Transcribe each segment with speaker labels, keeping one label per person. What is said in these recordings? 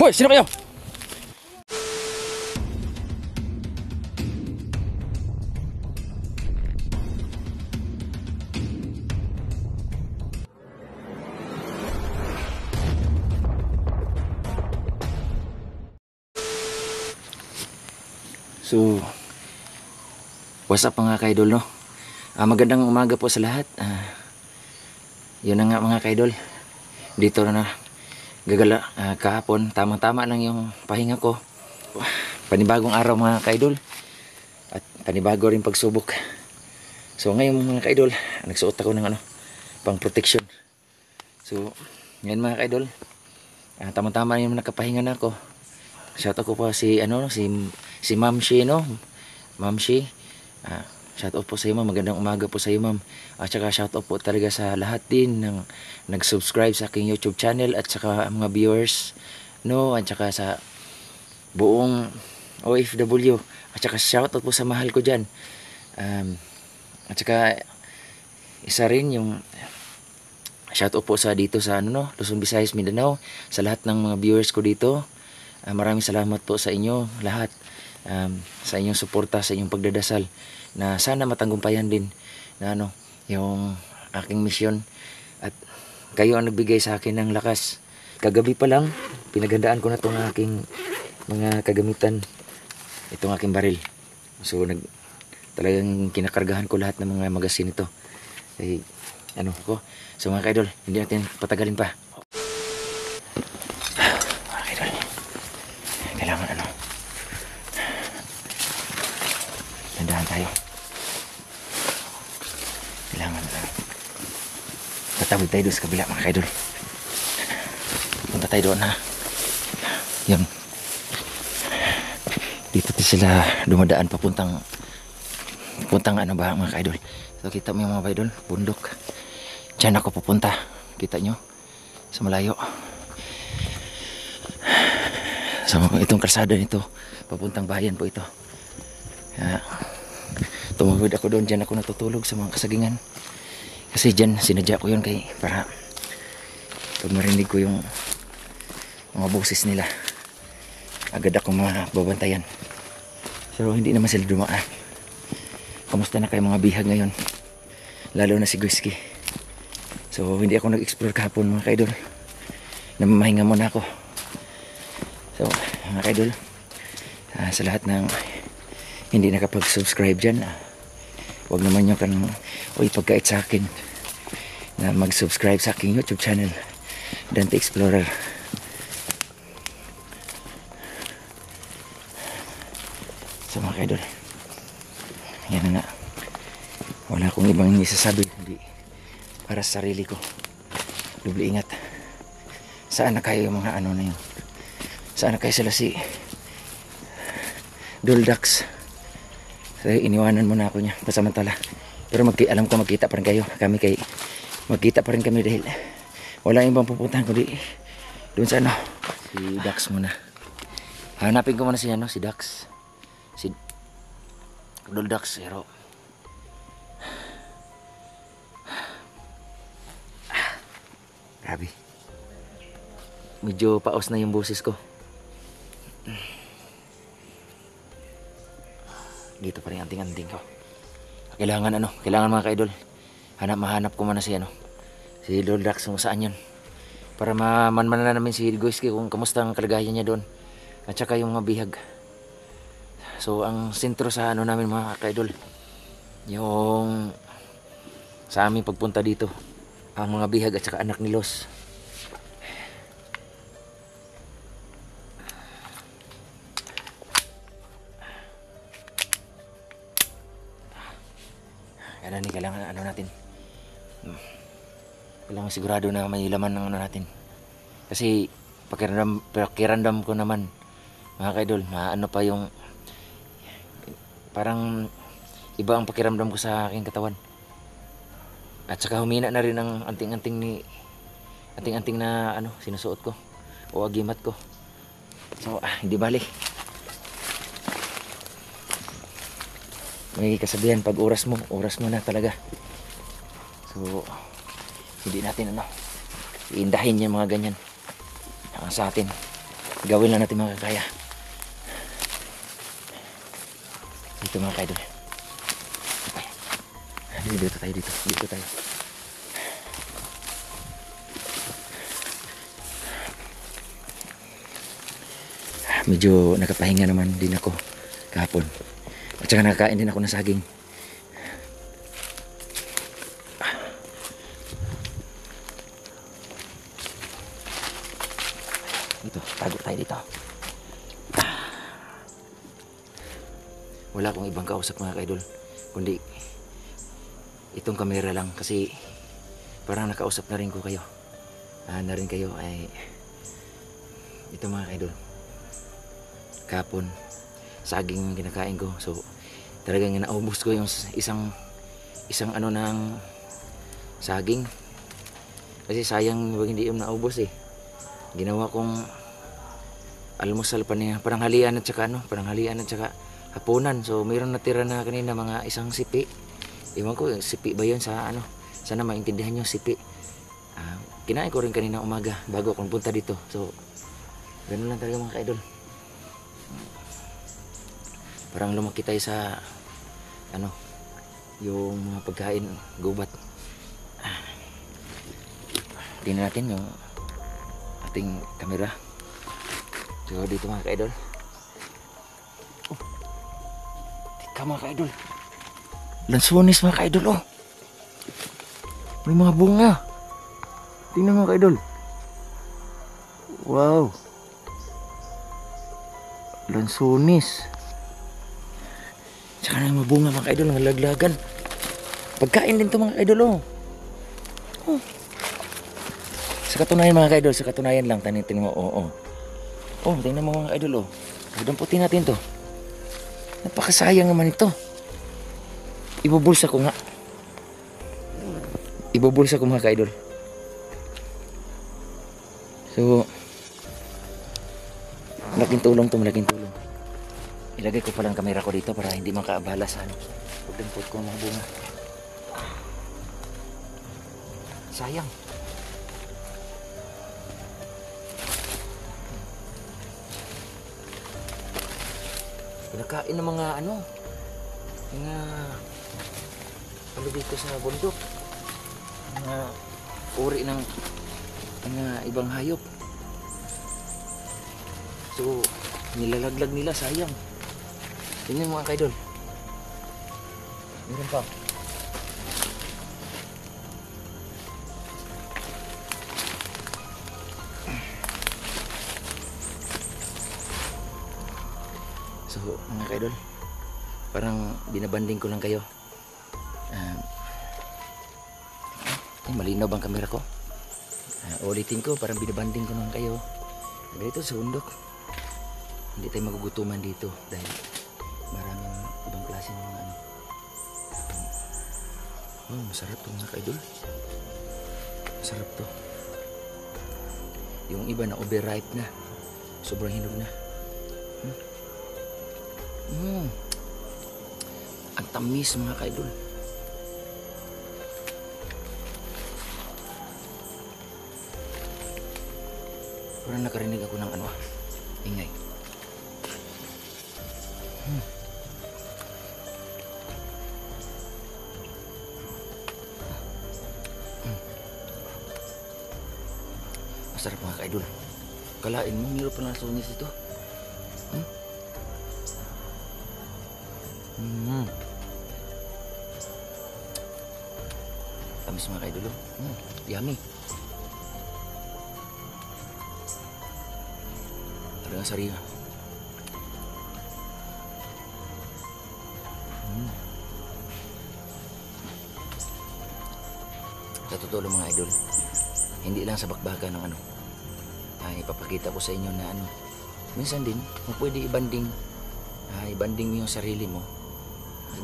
Speaker 1: Hoy, sino kayo? So, what's up mga kaidol, no? Magandang umaga po sa lahat. Yun na nga mga kaidol. Dito na gagala kahapon. Tamang-tama lang yung pahinga ko. Panibagong araw mga kaidol. At panibago rin pagsubok. So ngayon mga kaidol, nagsuot ako ng pang protection. So, ngayon mga kaidol, tamang-tama yung nakapahinga na ako. Shout out ko pa si si Ma'am Shi, no? Ma'am Shi. Shout out po sa iyo, ma'am. Magandang umaga po sa iyo, ma'am. At saka shout out po talaga sa lahat din ng nag-subscribe sa aking YouTube channel at saka mga viewers, no? At saka sa buong OFW. At saka shout out po sa mahal ko diyan. At saka isa rin yung shout out po sa dito sa Luzon, Visayas, Mindanao, sa lahat ng mga viewers ko dito. Maraming salamat po sa inyo lahat, sa inyong suporta, sa inyong pagdadasal, na sana matanggumpayan din na yung aking misyon, at kayo ang nagbigay sa akin ng lakas. Kagabi pa lang pinaghandaan ko na itong aking mga kagamitan, itong aking baril. So talagang kinakargahan ko lahat ng mga magasin ito. So mga kaidol, hindi natin patagalin pa. Kailangan dandahan tayo. Kailangan tatawid tayo doon sa kabila mga kaidol. Punta tayo doon yun. Dito sila dumadaan papuntang mga kaidol. So kita mo yung mga kaidol, bundok. Diyan ako pupunta. Kita nyo sa malayo. So itong kalsada nito papuntang bayan po ito. Tumawid ako doon, dyan ako natutulog sa mga kasagingan. Kasi dyan sinadya ko yun para pag marinig ko yung mga boses nila, agad ako mababantayan. So hindi naman sila dumaan. Kamusta na kayo mga bihag ngayon? Lalo na si Guiski. So hindi ako nag-explore kahapon mga kaidol. Namamahinga muna ako. So mga kaidol, sa lahat ng hindi nakapag-subscribe dyan, huwag naman nyo pagkait sa akin na mag-subscribe sa aking YouTube channel, Dante Explorer. So mga kaidol, yan na nga, wala akong ibang isasabi kundi para sa sarili ko. Doble ingat. Saan na kayo yung mga na yun? Saan na kayo sila si Duldax? So, iniwanan muna ako niya pasamantala. Pero alam ko magkita pa rin kayo. Magkita pa rin kami dahil wala ibang pupuntahan kundi doon sa si Dax muna. Hanapin ko muna si Dax. Si Duldax, pero grabe. Medyo paos na yung boses ko. Dito pa rin anting-anting ko. Kailangan mga kaidol, mahanap ko muna si Duldax kung saan yun, para mamanman na namin si Guiski kung kamusta ang kalagayan niya doon, at saka yung mga bihag. So ang sentro sa namin mga kaidol, yung sa aming pagpunta dito, ang mga bihag at saka anak ni Los. Kailangan natin. Kailangan sigurado na may laman ng natin. Kasi pakiramdam ko naman mga kaidol, pa yung parang iba ang pakiramdam ko sa aking katawan. At saka humina na rin ang anting-anting na sinusuot ko o agimat ko. So hindi bali. May kasabihan, pag oras mo na talaga. So hindi natin iindahin yung mga ganyan sa atin. Gawin lang natin mga kaya. Dito mga kaidol. Okay. Dito tayo dito. Dito tayo. Medyo nakapahinga naman din ako kahapon. At saka nakakain din ako ng saging. Dito, tago tayo dito. Wala akong ibang kausap mga kaidol, kundi itong kamera lang kasi parang nakausap na rin ko kayo. Na rin kayo ay ito mga kaidol. Kapon, saging yung kinakain ko. So, talagang naubos ko yung isang ano ng saging. Kasi sayang wag hindi yung naubos eh. Ginawa kong almusal pa niya, paranghalian at saka paranghalian at saka hapunan. So, mayroon natira na kanina mga isang sipi. Iwan ko, sipi ba yun sa sana maintindihan nyo sipi. Kinain ko rin kanina umaga bago akong punta dito. So, ganun lang talaga mga kaidol. Parang lumaki tayo sa yung mga pagkain gubat. Tingnan natin yung ating kamera. So dito mga kaidol. Tika mga kaidol. Lansones mga kaidol oh. May mga bunga. Tingnan mga kaidol. Wow. Lansones. Tsaka na yung mabunga mga kaidol, nalaglagan. Pagkain din to mga kaidol oh. Sa katunayan mga kaidol, sa katunayan lang, tingnan mo, oh, tingnan mo mga kaidol oh. Damputin natin to. Napakasayang naman ito. Ibubulsa ko nga. Ibubulsa ko mga kaidol. So, malaking tulong to, malaking tulong. Ilagay ko palang kamera ko dito para hindi makaabala sa pagdampot ko ng mga bunga. Sayang. Pinakain ng mga mga dito sa bundok. Mga uri ng mga ibang hayop. So, nilalaglag nila, sayang. Tingnan mga kaidol. Meron pa. So mga kaidol, parang binabanding ko lang kayo. Malinaw bang kamera ko? Ulitin ko, parang binabanding ko lang kayo. Dito sa bundok, hindi tayo magugutuman dito dahil maraming ibang klase ng mga masarap to mga kaidol. Masarap to. Yung iba na overripe na, sobrang hinog na. Ang tamis mga kaidol. Parang nakarinig ako ng ingay. Masarap mga kaidol. Kalain mo, meron pa lang sunis ito. Tamis mga kaidol. Yummy. Talagang sariwa. Sa totoo lang mga idol, hindi lang sa bakbakan ng ipapakita ko sa inyo na minsan din kung pwede ibanding mo yung sarili mo.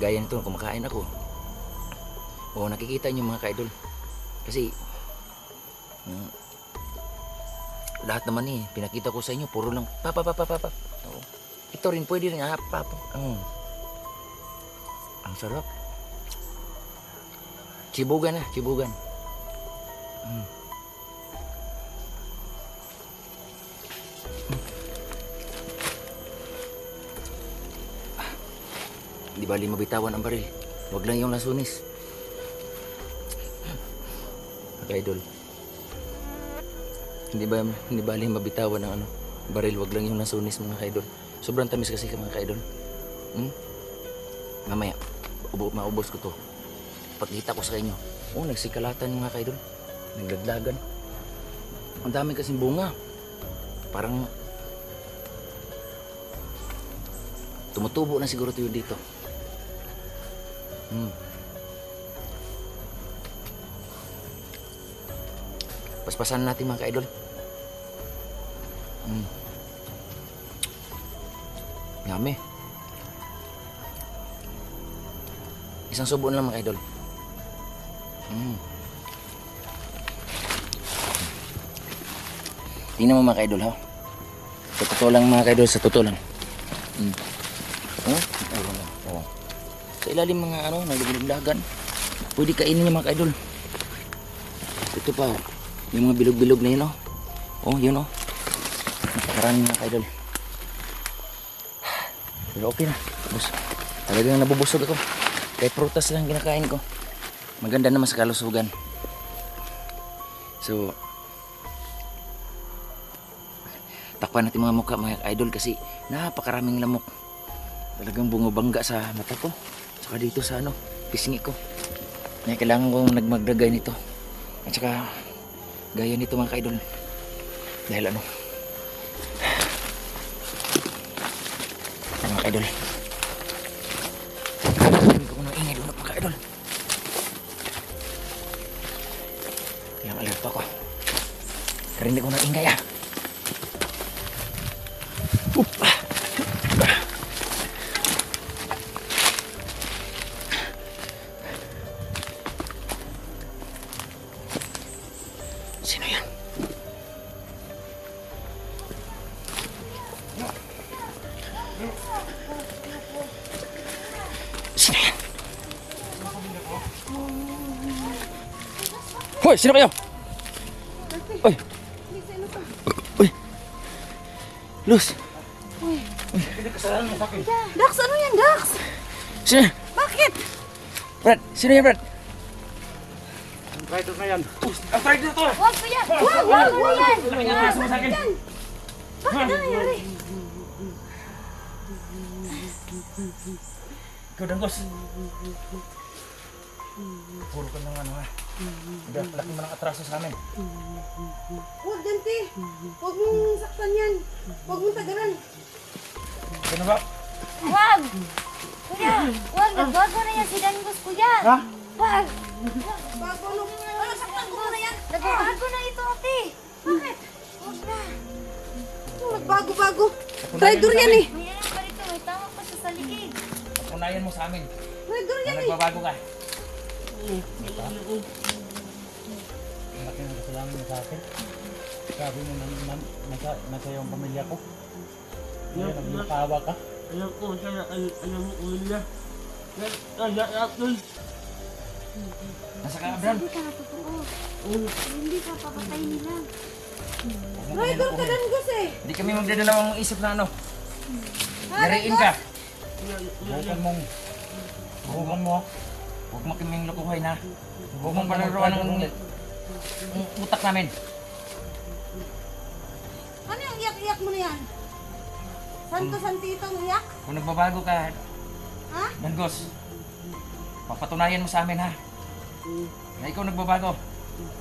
Speaker 1: Gaya nito, kumakain ako o nakikita nyo mga kaidol, kasi lahat naman pinakita ko sa inyo puro lang papa. Ito rin pwede rin papa. Ang sarap. Chibugan. Di bali mabitawan ang baril. Huwag lang yung lasunis. Mga idol. Hindi bali mabitawan ang baril. Huwag lang yung lasunis mga idol. Sobrang tamis kasi mga idol. Mamaya, maubos ko to. Pagkita ko sa inyo. Oh, nagsikalatan yung mga idol. Naglaglagan. Ang dami kasing bunga. Parang tumutubo na siguro ito dito. Paspasan natin mga idol. Yummy. Isang subo na lang mga idol. Tingnan mo mga idol ha. Sa totoo lang mga idol, sa totoo lang. Oh. Sa ilalim mga nagulaglagan. Pwede kainin niya mga idol. Ito pa oh. Yung mga bilog-bilog na yun oh. Oh, yun oh. Napakarami mga idol. Pero okay na. Talagang nabubusog ako. Kahit prutas lang kinakain ko. Maganda naman sa kalusugan. So, takpan natin mga mukha mga idol kasi napakaraming lamok. Talagang bumabangga sa mata ko. Saka dito sa pisngi ko. Kailangan kong nagmagdagay nito. At saka gaya nito mga idol. Dahil mga idol. Hindi ko nang ingay doon mga idol. Kaya alerto ako. Pero hindi ko nang ingay Sino yan? Sino yan? Hoy, sino kayo? Hoy. Hoy. Luz.
Speaker 2: Dax, ano yan, Dax?
Speaker 1: Sino?
Speaker 2: Bakit?
Speaker 1: Brad, sino yan, Brad?
Speaker 3: Rider na yan. Ang rider to!
Speaker 2: Wag ko yan! Wag ko yan!
Speaker 3: Bakit sa akin?
Speaker 2: Bakit na nangyari?
Speaker 3: Ikaw, Danggos. Puro ka ng laki mo ng atraso sa amin.
Speaker 2: Wag, Dante. Wag mong saktan yan. Wag mong tagalan.
Speaker 3: Ano ba?
Speaker 4: Wag! Kuya! Wag! Nagbago na yan si Danggos, kuya!
Speaker 3: Ha?
Speaker 4: Wag!
Speaker 2: Bago ano? Ano, saktan ko na yan?
Speaker 4: Nagbago na ito, ate!
Speaker 2: Bakit?
Speaker 4: Wag na!
Speaker 2: Nagbago-bago. Traitor yan eh.
Speaker 4: May ano pa rito, may tama pa sa saligid.
Speaker 3: Unayan mo sa amin.
Speaker 2: Traitor
Speaker 3: Na
Speaker 2: yan eh.
Speaker 3: nagbabago ka. Ang laki ng kasalanan mo sa akin. Sabi mo nasa yung pamilya ko. Ngayon, nagmakawa ka.
Speaker 5: Alam ko, alam mo ulit.
Speaker 3: Nasa ka, Abraham.
Speaker 4: Hindi ka na totoo. Hindi ka papatay nila.
Speaker 2: Traitor ka, Danggos eh.
Speaker 1: Hindi kami magdadalawang isip na Yariin ka.
Speaker 3: Bukan mo.
Speaker 1: Huwag mo kaming lukuhay na. Huwag mong palaruan ng utak namin.
Speaker 2: Ano yung iyak-iyak mo na yan? Santo-santitong iyak?
Speaker 1: Kung nagbabago ka,
Speaker 2: Ha?
Speaker 1: Danggos, papatunayan mo sa amin ha. Na ikaw nagbabago.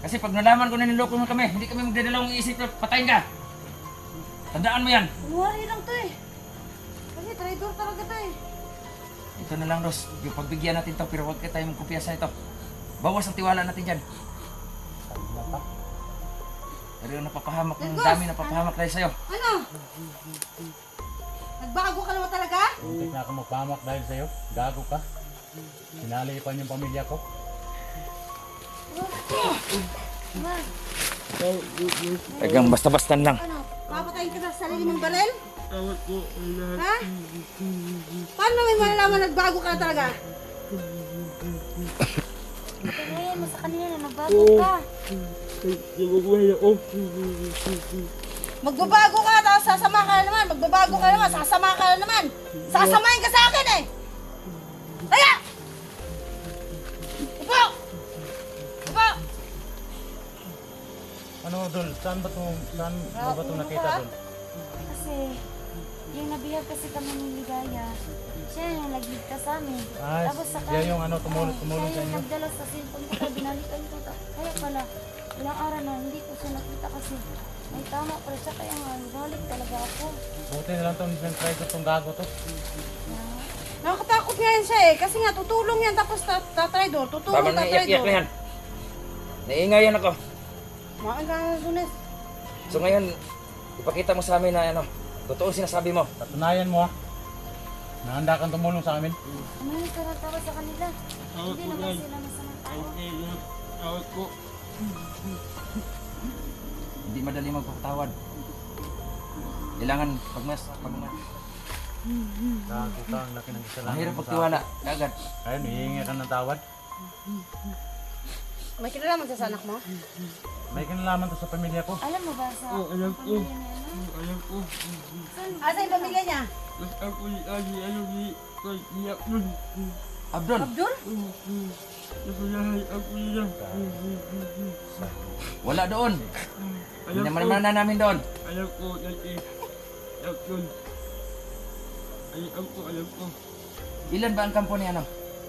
Speaker 1: Kasi pag nalaman ko na niloko mo kami, hindi kami magdadalawang isip na patayin ka. Tandaan mo yan.
Speaker 2: Umuwari lang to eh. Kasi traitor talaga to eh.
Speaker 1: Ito na lang, Ros. Yung pagbigyan natin to, pero huwag ka tayong magkumpiyansa ito. Bawas ang tiwala natin dyan. Pero yung napapahamak, ang dami napapahamak dahil sa'yo.
Speaker 2: Ano? Nagbago ka naman talaga?
Speaker 3: Hindi na ako magpahamak dahil sa'yo. Gago ka. Sinali pa yung pamilya ko.
Speaker 4: Wag!
Speaker 1: Tagang basta-bastan lang.
Speaker 2: Ano? Papatayin ka sa sarili mong baril?
Speaker 5: Tawad ko ang lahat.
Speaker 2: Ha? Paano may malalaman nagbago ka na talaga?
Speaker 4: Patunayan mo sa kanila na nagbago ka.
Speaker 5: Naguguhay ako.
Speaker 2: Magbabago ka, tapos sasama ka na naman. Magbabago ka naman, sasama ka na naman. Sasamahin ka sa akin eh. Taya! Upo! Upo!
Speaker 3: Ano, Dol? Saan ba ito nakita, Dol?
Speaker 4: Kasi, yung nabihag kasi kami ni Ligaya, siya yung nagligtas sa amin.
Speaker 3: Ah,
Speaker 4: Tapos saka,
Speaker 3: siya yung tumulong
Speaker 4: siya
Speaker 3: sa
Speaker 4: yung
Speaker 3: inyo.
Speaker 4: nagdala sa cellphone ko, kaya binalikan ko. Kaya pala, ilang araw na hindi ko siya nakita kasi may tama pala siya, kaya nga, balik talaga ako.
Speaker 3: Buti na lang itong try ko itong gago to.
Speaker 2: Nakakatakot nga yan siya eh. Kasi nga tutulong yan tapos tatry doon. Tutulong
Speaker 1: Tama na,
Speaker 2: tatry
Speaker 1: iyak-iyak na yan. Naiingayan ako.
Speaker 2: Maaga nga Sunes.
Speaker 1: So ngayon, ipakita mo sa amin na ano, totoo sinasabi mo.
Speaker 3: Patunayan mo, nahanda kang tumulong sa amin.
Speaker 4: Umalis ka ng tawa sa kanila. Hindi naman sila masamang tao.
Speaker 5: Tawad ko.
Speaker 1: Hindi madali magpapatawad. Kailangan pag
Speaker 3: Gago ka, ang laki ng kasalanan
Speaker 1: mahirap
Speaker 3: mo sa
Speaker 1: magtiwala, agad.
Speaker 3: akin. Ayun, hihingi ka ng tawad.
Speaker 2: May kinalaman siya sa anak mo?
Speaker 3: May kinalaman to sa pamilya ko.
Speaker 4: Alam mo ba sa
Speaker 5: alam ko.
Speaker 4: pamilya ni ano?
Speaker 5: Alam ko.
Speaker 2: Asa yung pamilya niya?
Speaker 5: Mas ako ni Ali, ano ni Niyak nun.
Speaker 1: Abdul,
Speaker 2: Abdul?
Speaker 5: Nasulahay ako nila.
Speaker 1: wala doon.
Speaker 5: Alam ko.
Speaker 1: Naman na namin doon.
Speaker 5: Alam ko, dati. Alam ko. Alam ko.
Speaker 1: Ilan ba ang kampo ni ano?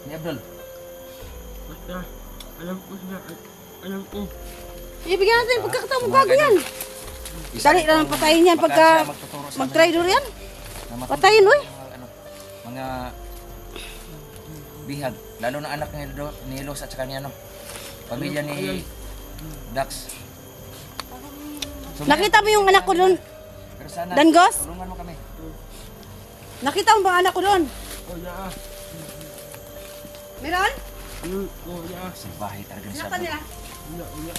Speaker 1: Ni Abdul?
Speaker 5: Basta, alam ko sila. Alam ko.
Speaker 2: Ibigyan natin yung pagkakataon mo
Speaker 1: Mga
Speaker 2: bago yan.
Speaker 1: ganun.
Speaker 2: Dali lang ang patayin yan pagka
Speaker 1: siya magtuturo sa amin
Speaker 2: mag-traitor yan.
Speaker 1: na matuturo
Speaker 2: Patayin,
Speaker 1: sa
Speaker 2: oy.
Speaker 1: mga bihag. Lalo na anak ni Los at saka ni ano, pamilya ni Dax. So,
Speaker 2: Nakita mo yung anak ko doon?
Speaker 1: pero sana,
Speaker 2: Dangos?
Speaker 1: tulungan mo kami.
Speaker 2: Nakita mo ba anak ko doon?
Speaker 5: Wala.
Speaker 2: Meron?
Speaker 5: Wala.
Speaker 1: Sa bahay talaga ni
Speaker 2: Sino
Speaker 1: Abdul.
Speaker 2: kanila?
Speaker 5: Wala.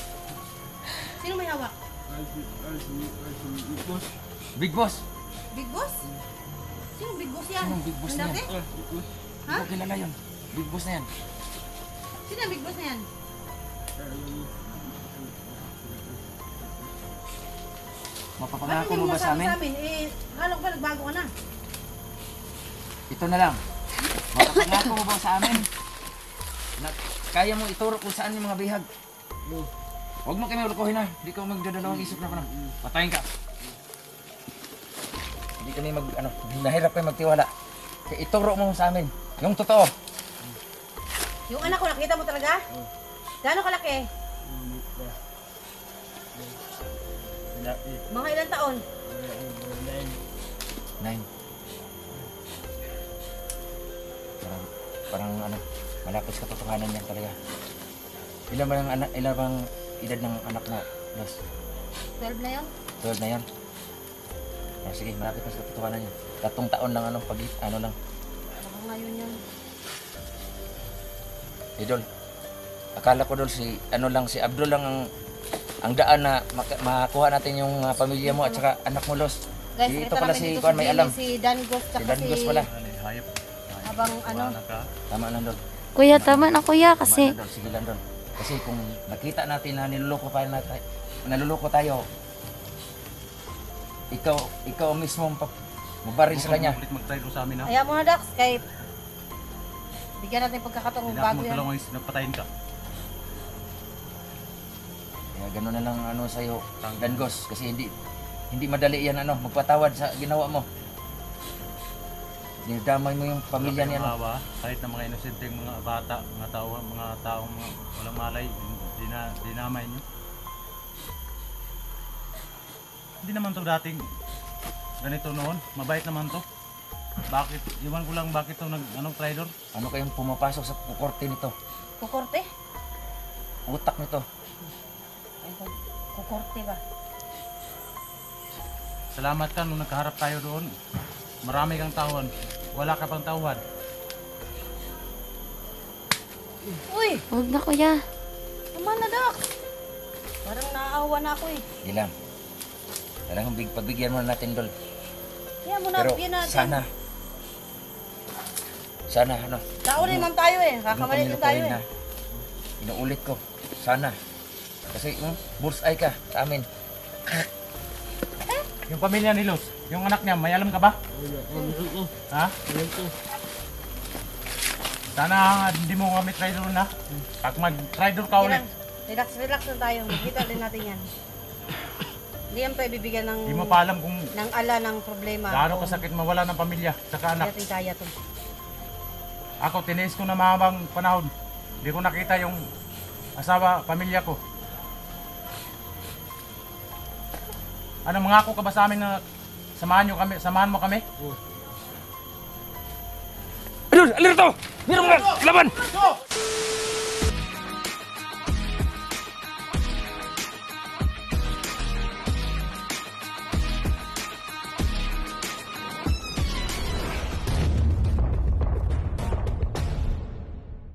Speaker 2: Sino may hawak?
Speaker 5: Boss.
Speaker 1: Big Boss.
Speaker 2: Big Boss? Sino Big Boss yan?
Speaker 1: Sinong Big Boss
Speaker 2: Yung
Speaker 1: na yan?
Speaker 2: dati?
Speaker 1: Hindi ko kilala yun. Big Boss na yan.
Speaker 2: Sino ang Big Boss na yan?
Speaker 1: Mapapangako
Speaker 2: hindi
Speaker 1: mo ba sa amin?
Speaker 2: Eh, kala ko ba nagbago ka na?
Speaker 1: Ito na lang. Mapapangako mo ba sa amin? Na kaya mo ituro kung saan yung mga bihag. Huwag mo kami ulukuhin na. Hindi ka magdadalawang isip na pa na. Patayin ka. Hindi kami nahirap kayo magtiwala. Kaya ituro mo sa amin. Yung totoo.
Speaker 2: Yung anak ko, nakita mo talaga? Gano'ng kalaki? Mga ilang taon?
Speaker 1: 9. Parang malapit sa katotohanan yan talaga. Ilan bang edad ng anak mo? Yes.
Speaker 4: 12 na yun?
Speaker 1: 12 na yan. Oh, sige, malapit na sa katotohanan yan. 3 taon lang lang.
Speaker 4: Baka ngayon yun.
Speaker 1: Idol. Akala ko dol si Abdul lang ang daan na makakuha natin yung pamilya mo at saka anak mo Los.
Speaker 2: Guys,
Speaker 1: Ito
Speaker 2: nakita
Speaker 1: pala
Speaker 2: namin
Speaker 1: si
Speaker 2: dito
Speaker 1: Kuan may alam.
Speaker 2: Si Dangos
Speaker 1: Si
Speaker 2: tsaka
Speaker 1: Dangos pala.
Speaker 3: Hayop.
Speaker 2: Habang ano.
Speaker 3: Wala ka.
Speaker 1: Tama lang dol.
Speaker 4: Kuya, tama na kuya
Speaker 1: Tama
Speaker 4: kasi
Speaker 1: lang, Dol. Sige lang Dol. Kasi kung nakita natin na naluloko tayo, ikaw mismo mabaril sa kanya.
Speaker 3: Ulit mag-try ko sa amin, ha?
Speaker 2: Ayaw mo na Dax, kay bigyan natin pagkakataon
Speaker 3: Hindi
Speaker 2: bago
Speaker 3: ako
Speaker 2: yan.
Speaker 3: magtulong napatayin ka.
Speaker 1: Kaya gano'n na lang sa'yo, Dangos. Kasi hindi madali yan magpatawad sa ginawa mo. Dinadamay mo yung pamilya niya.
Speaker 3: Maawa, kahit na mga inosenteng mga bata, mga taong walang malay, dinamay nyo. Hindi naman to dating ganito noon, mabait naman to. Bakit? Iwan ko lang bakit to traitor?
Speaker 1: Ano kayong pumapasok sa kukorte nito?
Speaker 2: Kukorte?
Speaker 1: Utak nito.
Speaker 2: Ay, kukorte ba?
Speaker 3: Salamat ka nung nagkaharap tayo doon. Marami kang tauhan. Wala ka pang tauhan.
Speaker 2: Uy!
Speaker 4: huwag na kuya.
Speaker 2: Tama na Dax! Parang naaawa na ako eh.
Speaker 1: Hindi lang. Talagang pagbigyan mo na natin, Dol.
Speaker 2: Kaya mo na,
Speaker 1: Pero
Speaker 2: bigyan natin.
Speaker 1: sana,
Speaker 2: Tao rin man tayo eh.
Speaker 1: huwag mo
Speaker 2: Kakamali
Speaker 1: kami
Speaker 2: din tayo
Speaker 1: lukuhin
Speaker 2: eh.
Speaker 1: na. Inuulit ko. Sana. Kasi bullseye ka sa amin.
Speaker 3: Yung pamilya ni Luz, yung anak niya, may alam ka ba?
Speaker 5: Wala. Alam ko.
Speaker 3: Ha?
Speaker 5: Alam ko.
Speaker 3: Sana hindi mo kami traitor na. Pag mag-traitor ka ulit,
Speaker 2: Relax lang tayo. Makita din natin yan. Hindi yan tayo bibigyan ng,
Speaker 3: di mo pa alam kung
Speaker 2: ng ala ng problema.
Speaker 3: gaano kasakit mawala ng pamilya saka
Speaker 2: Hindi
Speaker 3: anak.
Speaker 2: natin kaya to.
Speaker 3: Ako, tiniis ko na mahabang panahon. Hindi ko nakita yung asawa, pamilya ko. Ano, mangako ka ba sa amin na samahan mo kami?
Speaker 1: Idol, alirto! Meron mga laban!